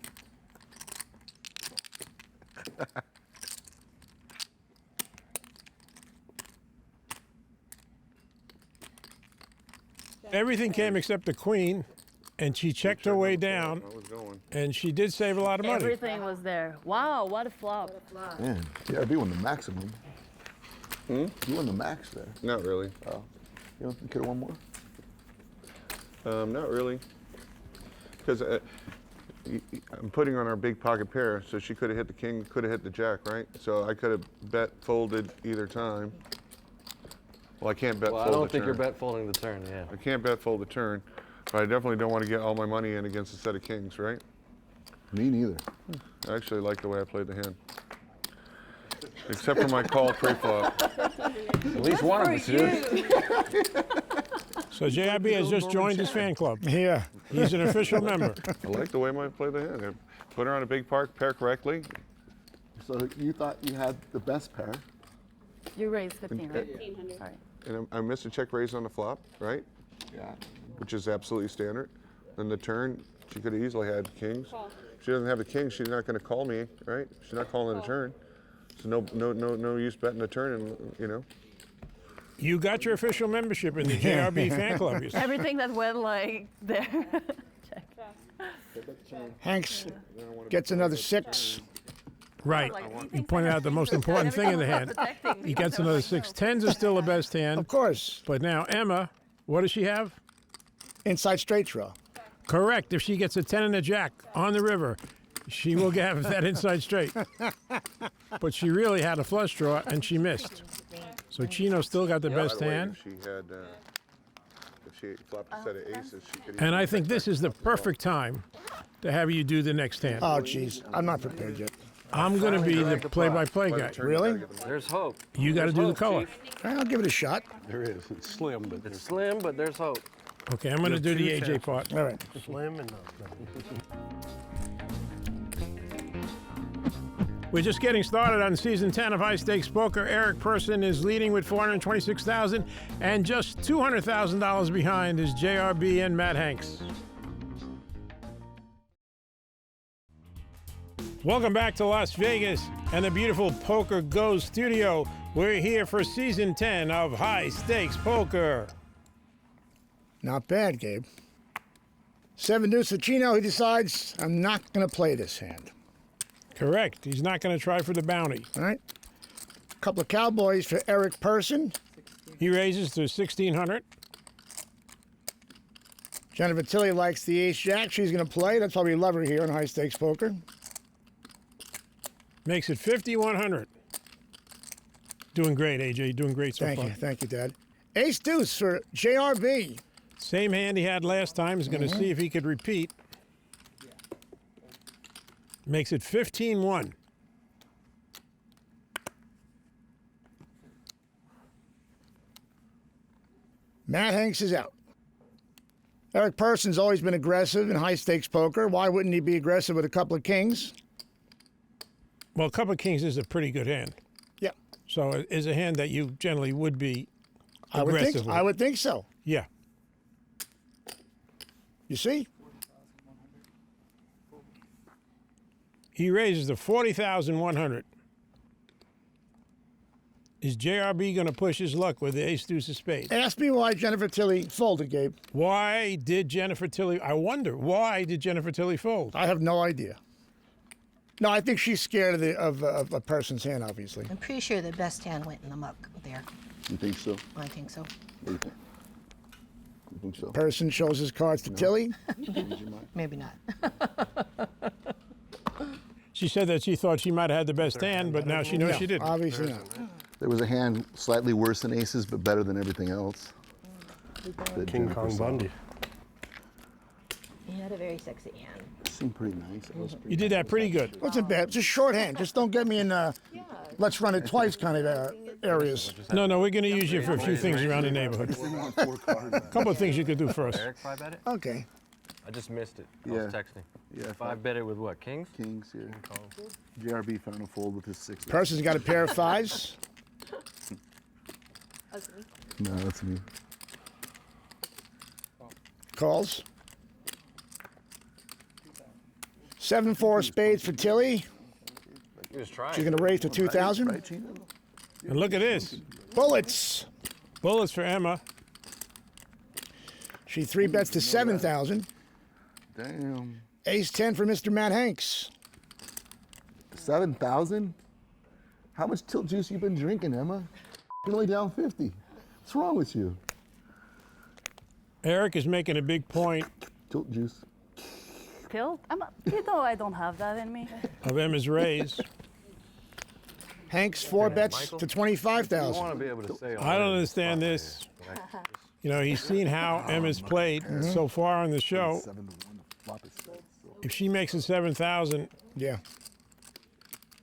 Speaker 7: Everything came except the queen, and she checked her way down,
Speaker 4: I was going.
Speaker 7: and she did save a lot of money.
Speaker 9: Everything was there. Wow, what a flop.
Speaker 3: Man, JRB won the maximum. You won the max there.
Speaker 4: Not really.
Speaker 3: Oh. You don't think you could have won more?
Speaker 4: Not really. Because I'm putting on our big pocket pair, so she could have hit the king, could have hit the jack, right? So I could have bet folded either time. Well, I can't bet
Speaker 10: Well,
Speaker 4: fold
Speaker 10: I don't
Speaker 4: the
Speaker 10: think
Speaker 4: turn.
Speaker 10: you're bet folding the turn, yeah.
Speaker 4: I can't bet fold the turn, but I definitely don't want to get all my money in against a set of kings, right?
Speaker 3: Me neither.
Speaker 4: I actually like the way I played the hand. Except for my call pre-flop.
Speaker 2: At least one of us did.
Speaker 7: So JIB has just joined his fan club.
Speaker 1: Yeah.
Speaker 7: He's an official member.
Speaker 4: I like the way I played the hand. I put her on a big pair correctly.
Speaker 3: So you thought you had the best pair.
Speaker 9: You raised 15, right?
Speaker 12: 1500.
Speaker 9: Sorry.
Speaker 4: And I missed a check raise on the flop, right?
Speaker 3: Yeah.
Speaker 4: Which is absolutely standard. Then the turn, she could have easily had kings.
Speaker 12: Call.
Speaker 4: If she doesn't have a king, she's not going to call me, right? She's not calling the turn. So no use betting the turn, and you know.
Speaker 7: You got your official membership in the JRB fan club. You said.
Speaker 9: Everything that went like there. Check.
Speaker 1: Hanks gets another 6.
Speaker 7: Right. You pointed out the most important thing in the hand. He gets another 6. 10s are still the best hand.
Speaker 1: Of course.
Speaker 7: But now Emma, what does she have?
Speaker 1: Inside straight draw.
Speaker 7: Correct. If she gets a 10 and a jack on the river, she will have that inside straight. But she really had a flush draw, and she missed. So Chino still got the best
Speaker 4: By the way,
Speaker 7: hand.
Speaker 4: if she had, if she flopped a set of aces, she could.
Speaker 7: And I think this is the perfect time to have you do the next hand.
Speaker 1: Oh, jeez. I'm not prepared yet.
Speaker 7: I'm going to be the play-by-play guy.
Speaker 1: Really?
Speaker 10: There's hope.
Speaker 7: You got to do the color.
Speaker 1: I'll give it a shot.
Speaker 11: There is. It's slim, but
Speaker 10: It's slim, but there's hope.
Speaker 7: Okay, I'm going to do the AJ part.
Speaker 1: All right.
Speaker 6: Slim and no.
Speaker 7: We're just getting started on season 10 of High Stakes Poker. Eric Persson is leading with $426,000, and just $200,000 behind is JRB and Matt Hanks. Welcome back to Las Vegas and the beautiful Poker Go studio. We're here for season 10 of High Stakes Poker.
Speaker 1: Not bad, Gabe. 7 deuce to Chino. He decides, I'm not going to play this hand.
Speaker 7: Correct. He's not going to try for the bounty.
Speaker 1: All right. A couple of cowboys for Eric Persson.
Speaker 7: He raises to 1,600.
Speaker 1: Jennifer Tilly likes the ace-jack. She's going to play. That's why we love her here on High Stakes Poker.
Speaker 7: Makes it 5,100. Doing great, AJ. Doing great so far.
Speaker 1: Thank you, Dad. Ace deuce for JRB.
Speaker 7: Same hand he had last time. He's going to see if he could repeat. Makes it 15-1.
Speaker 1: Matt Hanks is out. Eric Persson's always been aggressive in high-stakes poker. Why wouldn't he be aggressive with a couple of kings?
Speaker 7: Well, a couple of kings is a pretty good hand.
Speaker 1: Yeah.
Speaker 7: So it is a hand that you generally would be
Speaker 1: I would
Speaker 7: aggressive
Speaker 1: think.
Speaker 7: with.
Speaker 1: I would think so.
Speaker 7: Yeah.
Speaker 1: You see?
Speaker 7: He raises to 40,100. Is JRB going to push his luck with the ace deuce of spades?
Speaker 1: Ask me why Jennifer Tilly folded, Gabe.
Speaker 7: Why did Jennifer Tilly? I wonder why did Jennifer Tilly fold?
Speaker 1: I have no idea. No, I think she's scared of a person's hand, obviously.
Speaker 5: I'm pretty sure the best hand went in the muck there.
Speaker 3: You think so?
Speaker 5: I think so.
Speaker 3: What do you think? You think so?
Speaker 1: Person shows his cards to Tilly.
Speaker 5: Maybe not.
Speaker 7: She said that she thought she might have had the best hand, but now she knows she didn't.
Speaker 1: Obviously not.
Speaker 3: There was a hand slightly worse than aces, but better than everything else. that
Speaker 6: King
Speaker 3: Jennifer
Speaker 6: Kong
Speaker 3: saw.
Speaker 6: Bundy.
Speaker 5: He had a very sexy hand.
Speaker 3: Seemed pretty nice. It was pretty
Speaker 7: You did that pretty good.
Speaker 1: Wasn't bad. Just shorthand. Just don't get me in let's run it twice kind of areas.
Speaker 7: No, we're going to use you for a few things around the neighborhood. A couple of things you could do for us.
Speaker 10: Eric 5-bet it?
Speaker 1: Okay.
Speaker 10: I just missed it. I
Speaker 3: Yeah.
Speaker 10: was texting.
Speaker 3: Yeah,
Speaker 10: 5-bet it with what, kings?
Speaker 3: Kings, yeah. JRB found a fold with his 6.
Speaker 1: Person's got a pair of fives.
Speaker 3: No, that's me.
Speaker 1: Calls. 7-4 spades for Tilly.
Speaker 10: He was trying.
Speaker 1: She's going to raise to 2,000.
Speaker 3: Right, Chino?
Speaker 7: And look at this.
Speaker 1: Bullets.
Speaker 7: Bullets for Emma.
Speaker 1: She 3-bets to 7,000.
Speaker 3: Damn.
Speaker 1: Ace 10 for Mr. Matt Hanks.
Speaker 3: 7,000? How much tilt juice you been drinking, Emma? You're only down 50. What's wrong with you?
Speaker 7: Eric is making a big point
Speaker 3: Tilt juice.
Speaker 9: Tilt? You know I don't have that in me.
Speaker 7: of Emma's raise.
Speaker 1: Hanks 4-bets to
Speaker 10: You
Speaker 1: 25,000.
Speaker 10: want to be able to say all
Speaker 7: I don't
Speaker 10: that.
Speaker 7: understand this. You know, he's seen how Emma's played so far on the show.
Speaker 3: 7 to 1 to flop his set.
Speaker 7: If she makes it 7,000,
Speaker 1: Yeah.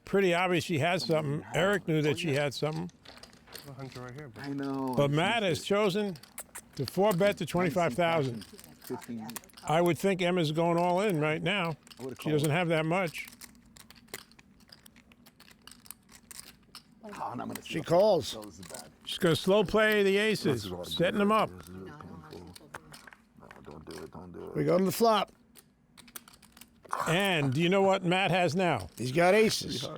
Speaker 7: pretty obvious she has something. Eric knew that she had something.
Speaker 6: Hunter right here, bro.
Speaker 3: I know.
Speaker 7: But Matt has chosen to 4-bet to 25,000.
Speaker 3: 15.
Speaker 7: I would think Emma's going all in right now. She doesn't have that much.
Speaker 3: Oh, and I'm gonna
Speaker 1: She calls.
Speaker 3: That was bad.
Speaker 7: She's going to slow play the aces, setting them up.
Speaker 3: No, don't do it. Don't do it.
Speaker 1: We go to the flop.
Speaker 7: And do you know what Matt has now?
Speaker 1: He's got aces.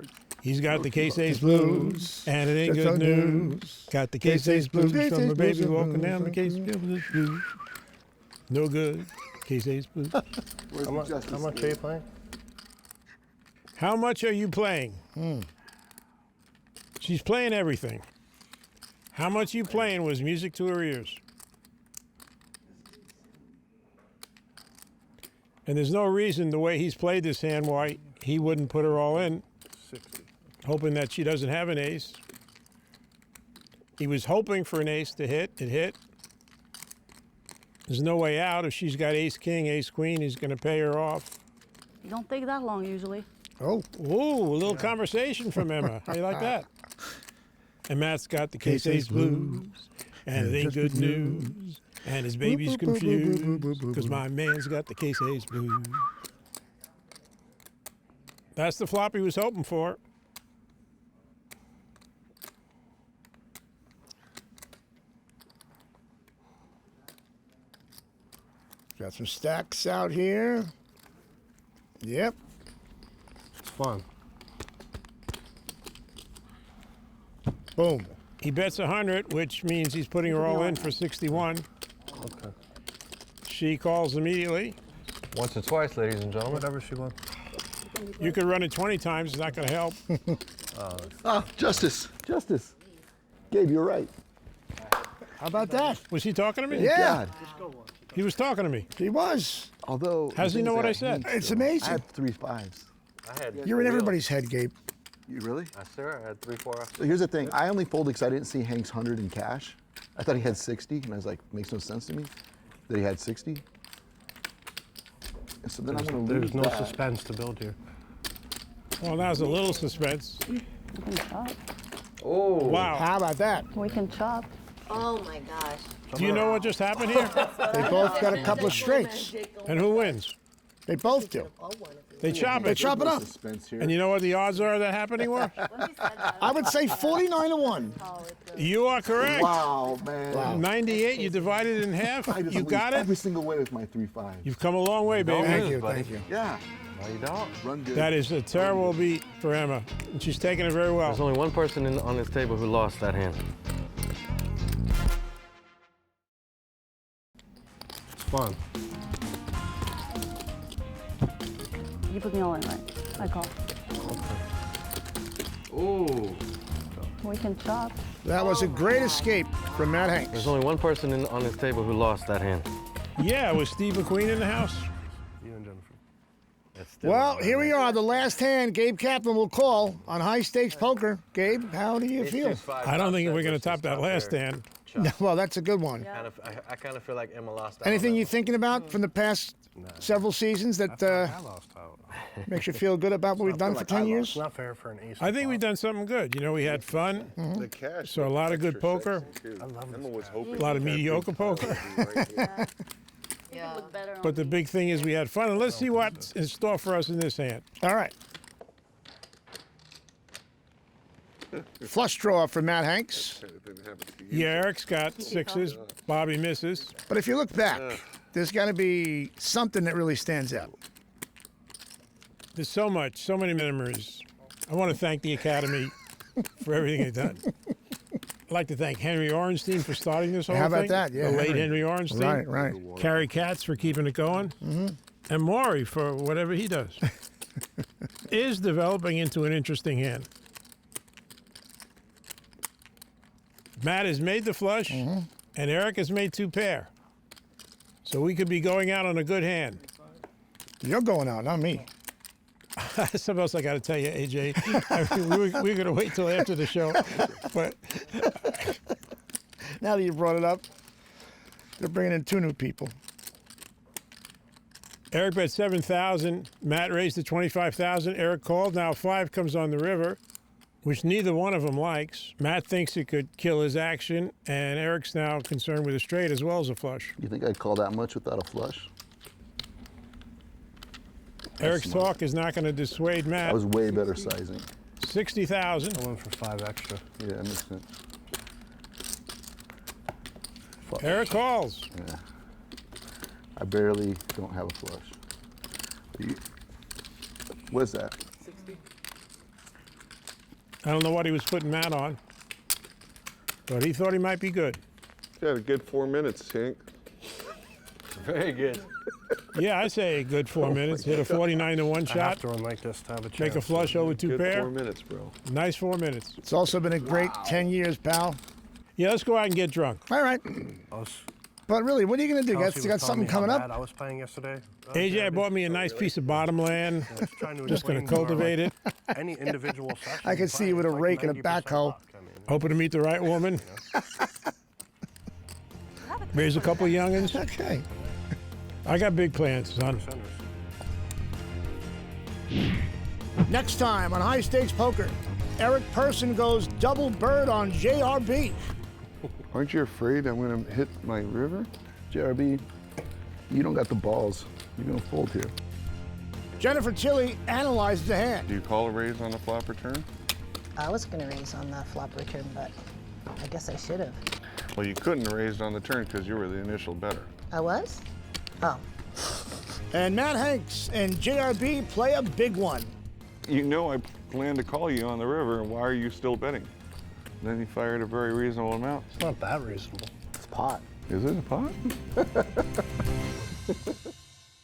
Speaker 7: He's got the case ace blues, and it ain't
Speaker 1: Just
Speaker 7: good
Speaker 1: no
Speaker 7: news. Got the case ace blues
Speaker 1: Case
Speaker 7: from
Speaker 1: ace
Speaker 7: a baby
Speaker 1: blues.
Speaker 7: walking down the case blues. No good. Case ace blues.
Speaker 3: Where's the justice?
Speaker 6: How much are you playing?
Speaker 7: How much are you playing? She's playing everything. How much you playing was music to her ears. And there's no reason the way he's played this hand why he wouldn't put her all in,
Speaker 6: 60.
Speaker 7: hoping that she doesn't have an ace. He was hoping for an ace to hit. It hit. There's no way out. If she's got ace king, ace queen, he's going to pay her off.
Speaker 9: You don't take that long usually.
Speaker 1: Oh,
Speaker 7: Ooh, a little conversation from Emma. How you like that? And Matt's got the case ace blues, and it ain't good news. And his baby's confused because my man's got the case ace blues. That's the flop he was hoping for.
Speaker 1: got some stacks out here. Yep.
Speaker 6: It's fun.
Speaker 1: Boom.
Speaker 7: He bets 100, which means he's putting her all in for 61.
Speaker 6: Okay.
Speaker 7: She calls immediately.
Speaker 10: Once or twice, ladies and gentlemen.
Speaker 6: Whatever she wants.
Speaker 7: You could run it 20 times. It's not going to help.
Speaker 3: Ah, justice. Justice. Gabe, you're right.
Speaker 1: How about that?
Speaker 7: Was he talking to me?
Speaker 1: Yeah.
Speaker 3: God.
Speaker 7: He was talking to me.
Speaker 1: He was.
Speaker 3: Although.
Speaker 7: How does he know what I said?
Speaker 1: It's amazing.
Speaker 3: I had 3 5s.
Speaker 10: I had
Speaker 1: You're in everybody's head, Gabe.
Speaker 3: You really?
Speaker 10: Yes, sir. I had 3-4.
Speaker 3: So here's the thing. I only folded because I didn't see Hank's 100 in cash. I thought he had 60, and I was like, makes no sense to me that he had 60. And so then I'm going to lose
Speaker 6: There's no
Speaker 3: that.
Speaker 6: suspense to build here.
Speaker 7: Well, that was a little suspense.
Speaker 9: We can chop.
Speaker 10: Oh.
Speaker 7: Wow.
Speaker 1: How about that?
Speaker 9: We can chop.
Speaker 5: Oh my gosh.
Speaker 7: Do you know what just happened here?
Speaker 1: They both got a couple of straights.
Speaker 7: And who wins?
Speaker 1: They both do.
Speaker 7: They chop
Speaker 1: They
Speaker 7: it.
Speaker 1: chop it up.
Speaker 7: And you know what the odds are of that happening were?
Speaker 1: I would say 49-1.
Speaker 7: You are correct.
Speaker 3: Wow, man.
Speaker 1: Wow.
Speaker 7: 98, you divide it in half.
Speaker 3: I just
Speaker 7: You
Speaker 3: lose
Speaker 7: got it.
Speaker 3: every single win is my 3-5.
Speaker 7: You've come a long way, baby.
Speaker 1: Thank you, thank you.
Speaker 3: Yeah.
Speaker 10: No, you don't.
Speaker 3: Run good.
Speaker 7: That is a terrible beat for Emma, and she's taking it very well.
Speaker 10: There's only one person on this table who lost that hand.
Speaker 6: It's fun.
Speaker 9: You put me all in, right? I call.
Speaker 10: Ooh.
Speaker 9: We can chop.
Speaker 1: That was a great escape from Matt Hanks.
Speaker 10: There's only one person on this table who lost that hand.
Speaker 7: Yeah, was Steve McQueen in the house?
Speaker 6: You and Jennifer.
Speaker 1: Well, here we are, the last hand Gabe Kaplan will call on high stakes poker. Gabe, how do you feel?
Speaker 7: I don't think we're going to top that last hand.
Speaker 1: No, well, that's a good one.
Speaker 10: I kind of feel like Emma lost out.
Speaker 1: Anything you're thinking about from the past several seasons that
Speaker 6: I lost out.
Speaker 1: makes you feel good about what we've done for 10 years?
Speaker 6: It's not fair for an ace.
Speaker 7: I think we've done something good. You know, we had fun.
Speaker 4: The cash.
Speaker 7: So a lot of good
Speaker 4: extra
Speaker 7: poker.
Speaker 4: sexy, too.
Speaker 6: I love
Speaker 4: Emma
Speaker 6: this
Speaker 4: was
Speaker 6: cash.
Speaker 4: hoping
Speaker 7: A lot of
Speaker 4: that
Speaker 7: mediocre
Speaker 4: big
Speaker 7: poker.
Speaker 4: card would be right here.
Speaker 9: Yeah. Look better on
Speaker 7: But the big thing is we had fun, and let's see what's in store for us in this hand.
Speaker 1: All right. Flush draw for Matt Hanks.
Speaker 4: It didn't happen to you.
Speaker 7: Yeah, Eric's got sixes. Bobby misses.
Speaker 1: But if you look back, there's got to be something that really stands out.
Speaker 7: There's so much, so many memories. I want to thank the Academy for everything they've done. I'd like to thank Henry Orenstein for starting this whole thing.
Speaker 1: How about that? Yeah,
Speaker 7: the late
Speaker 1: Henry.
Speaker 7: Henry Orenstein.
Speaker 1: Right, right.
Speaker 7: Carrie Katz for keeping it going. And Maury for whatever he does. Is developing into an interesting hand. Matt has made the flush, and Eric has made two pair. So we could be going out on a good hand.
Speaker 1: You're going out, not me.
Speaker 7: Something else I got to tell you, AJ. I mean, we were going to wait till after the show, but
Speaker 1: Now that you brought it up, they're bringing in two new people.
Speaker 7: Eric bet 7,000. Matt raised to 25,000. Eric called. Now 5 comes on the river, which neither one of them likes. Matt thinks it could kill his action, and Eric's now concerned with a straight as well as a flush.
Speaker 3: You think I'd call that much without a flush?
Speaker 7: Eric's talk is not going to dissuade Matt.
Speaker 3: I was way better sizing.
Speaker 7: 60,000.
Speaker 6: I went for 5 extra.
Speaker 3: Yeah, that makes sense. Flush.
Speaker 7: Eric calls.
Speaker 3: Yeah. I barely don't have a flush. What is that?
Speaker 7: I don't know what he was putting Matt on, but he thought he might be good.
Speaker 4: You had a good 4 minutes, Hank.
Speaker 10: Very good.
Speaker 7: Yeah, I say a good 4 minutes. Hit a 49 to 1
Speaker 6: I have
Speaker 7: shot.
Speaker 6: to run like this to have a chance.
Speaker 7: Make a flush over 2
Speaker 4: Good
Speaker 7: pair.
Speaker 4: 4 minutes, bro.
Speaker 7: Nice 4 minutes.
Speaker 1: It's also been a great 10 years, pal.
Speaker 7: Yeah, let's go out and get drunk.
Speaker 1: All right. But really, what are you going to do?
Speaker 6: Chelsea
Speaker 1: You got
Speaker 6: was telling
Speaker 1: something
Speaker 6: me how
Speaker 1: coming
Speaker 6: bad
Speaker 1: up?
Speaker 6: I was playing yesterday.
Speaker 7: AJ, I bought me a nice piece of bottom land. Just going to cultivate it.
Speaker 6: Any individual session.
Speaker 1: I can see you with a rake and a backhoe.
Speaker 7: Hoping to meet the right woman. Raise a couple youngins.
Speaker 1: Okay.
Speaker 7: I got big plans, son.
Speaker 1: Next time on High Stakes Poker, Eric Persson goes double bird on JRB.
Speaker 4: Aren't you afraid I'm going to hit my river?
Speaker 3: JRB, you don't got the balls. You're going to fold here.
Speaker 1: Jennifer Tilly analyzes the hand.
Speaker 4: Do you call a raise on the flop return?
Speaker 5: I was going to raise on the flop return, but I guess I should have.
Speaker 4: Well, you couldn't raise on the turn because you were the initial better.
Speaker 5: I was? Oh.
Speaker 1: And Matt Hanks and JRB play a big one.
Speaker 4: You know I plan to call you on the river, and why are you still betting? Then you fired a very reasonable amount.
Speaker 6: It's not that reasonable.
Speaker 3: It's pot.
Speaker 4: Is it a pot?